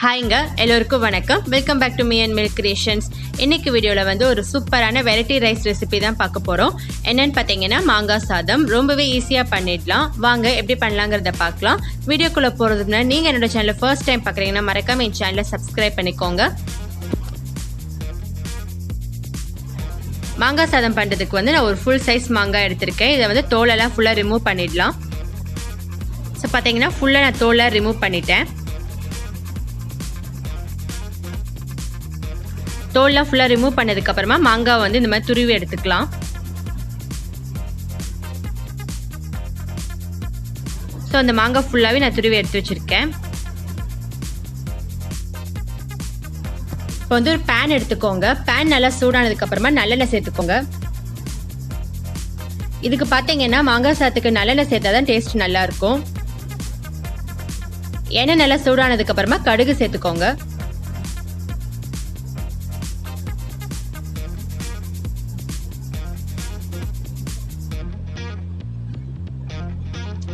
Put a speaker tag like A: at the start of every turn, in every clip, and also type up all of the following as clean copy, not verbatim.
A: ஹாய்ங்க, எல்லோருக்கும் வணக்கம். Welcome back to Me and Milk Creations. இன்னைக்கு வீடியோவில் வந்து ஒரு சூப்பரான வெரைட்டி ரைஸ் ரெசிபி தான் பார்க்க போகிறோம். என்னென்னு பார்த்தீங்கன்னா மாங்காய் சாதம். ரொம்பவே ஈஸியாக பண்ணிடலாம். வாங்க எப்படி பண்ணலாங்கிறத பார்க்கலாம். வீடியோக்குள்ளே போகிறதுக்கு முன்னாடி நீங்கள் என்னோட சேனலை ஃபர்ஸ்ட் டைம் பார்க்குறீங்கன்னா மறக்காம என் சேனலை சப்ஸ்கிரைப் பண்ணிக்கோங்க. மாங்காய் சாதம் பண்ணுறதுக்கு வந்து நான் ஒரு ஃபுல் சைஸ் மாங்காய் எடுத்திருக்கேன். இதை வந்து தோலெல்லாம் ஃபுல்லாக ரிமூவ் பண்ணிடலாம். ஸோ பார்த்தீங்கன்னா ஃபுல்லாக நான் தோலை ரிமூவ் பண்ணிட்டேன். தோல்லாம் ஃபுல்லாக ரிமூவ் பண்ணதுக்கப்புறமா மாங்காய் வந்து இந்த மாதிரி துருவி எடுத்துக்கலாம். ஸோ அந்த மாங்காய் ஃபுல்லாகவே நான் துருவி எடுத்து வச்சுருக்கேன். இப்போ வந்து ஒரு பேன் எடுத்துக்கோங்க. பேன் நல்லா சூடானதுக்கப்புறமா நல்லெண்ணெய் சேர்த்துக்கோங்க. இதுக்கு பார்த்தீங்கன்னா மாங்காய் சாத்துக்கு நல்லெண்ணெய் சேர்த்தா தான் டேஸ்ட் நல்லாயிருக்கும். எண்ணெய் நல்லா சூடானதுக்கப்புறமா கடுகு சேர்த்துக்கோங்க.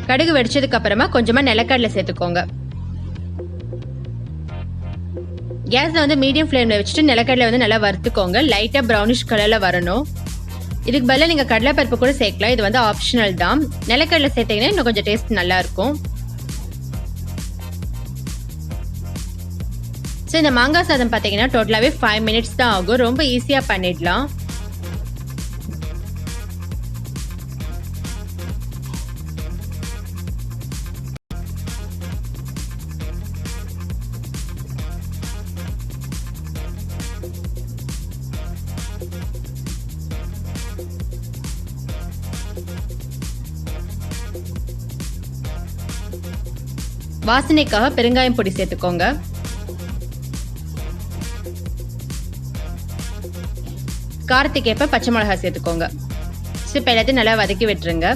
A: கடுகு வெடிச்சதுக்கு அப்புறமா கொஞ்சமா நிலக்கடலை சேர்த்துக்கோங்க. கேஸ்ல வந்து மீடியம் ஃப்ளேம்ல வச்சுட்டு நிலக்கடலை வந்து நல்லா வறுத்துக்கோங்க. லைட்டா ப்ரௌனிஷ் கலர்ல வரணும். இதுக்கு பதிலாக நீங்க கடலைப்பருப்பு கூட சேர்க்கலாம். இது வந்து ஆப்ஷனல் தான். நிலக்கடலை சேர்த்தீங்கன்னா இன்னும் கொஞ்சம் டேஸ்ட் நல்லா இருக்கும். ஸோ இந்த மாங்காய் சாதம் பார்த்தீங்கன்னா டோட்டலாகவே 5 மினிட்ஸ் தான் ஆகும். ரொம்ப ஈஸியாக பண்ணிடலாம். வாசனைக்காக பெருங்காயம் பொடி சேர்த்துக்கோங்க. காரத்துக்கு ஏற்ப பச்சை மிளகாய் சேர்த்துக்கோங்க. இப்போ எல்லாத்தையும் நல்லா வதக்கி விட்டுருங்க.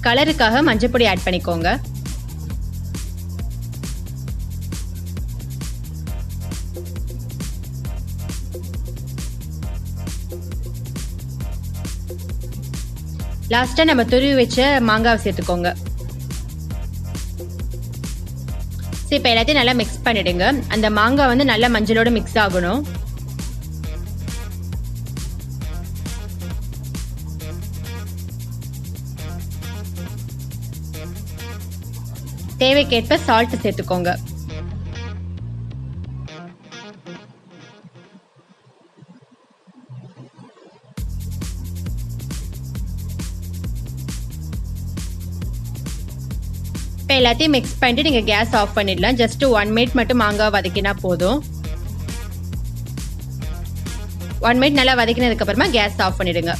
A: கலருக்காக மஞ்சள் பொடி ஆட் பண்ணிக்கோங்க. லாஸ்டா நம்ம துருவி வச்ச மாங்காவை சேர்த்துக்கோங்க. இப்போ எல்லாத்தையும் நல்லா மிக்ஸ் பண்ணிடுங்க. அந்த மாங்காய் வந்து நல்லா மஞ்சளோட மிக்ஸ் ஆகணும். தேவைக்கேற்ப சால்ட் சேர்த்துக்கோங்க. இப்போ எல்லாத்தையும் மிக்ஸ் பண்ணிட்டு நீங்கள் கேஸ் ஆஃப் பண்ணிடலாம். ஜஸ்ட் 1 மினிட் மட்டும் மாங்காய் வதக்கினா போதும். 1 மினிட் நல்லா வதக்கினதுக்கு அப்புறமா கேஸ் ஆஃப் பண்ணிடுங்க.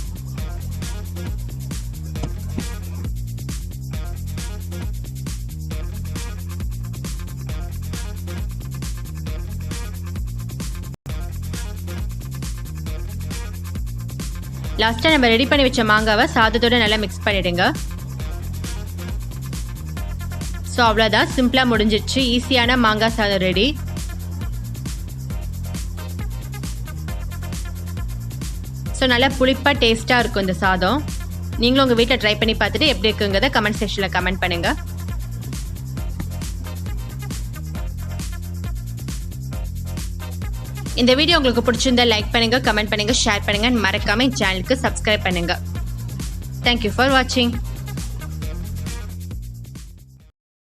A: லாஸ்ட்டாக நம்ம ரெடி பண்ணி வச்ச மாங்காவை சாதத்தோட நல்லா மிக்ஸ் பண்ணிடுங்க. ஸோ அவ்வளோதான், சிம்பிளாக முடிஞ்சிடுச்சு. ஈஸியான மாங்காய் சாதம் ரெடி. ஸோ நல்லா புளிப்பாக டேஸ்ட்டாக இருக்கும் இந்த சாதம். நீங்களும் உங்கள் வீட்டில் ட்ரை பண்ணி பார்த்துட்டு எப்படி இருக்குங்கிறத கமெண்ட் செக்ஷனில் கமெண்ட் பண்ணுங்கள். இந்த வீடியோ உங்களுக்கு பிடிச்சிருந்தா லைக் பண்ணுங்கள், கமெண்ட் பண்ணுங்கள், ஷேர் பண்ணுங்கள். மறக்காமல் என் சேனலுக்கு சப்ஸ்கிரைப் பண்ணுங்கள். தேங்க்யூ ஃபார் வாட்சிங்.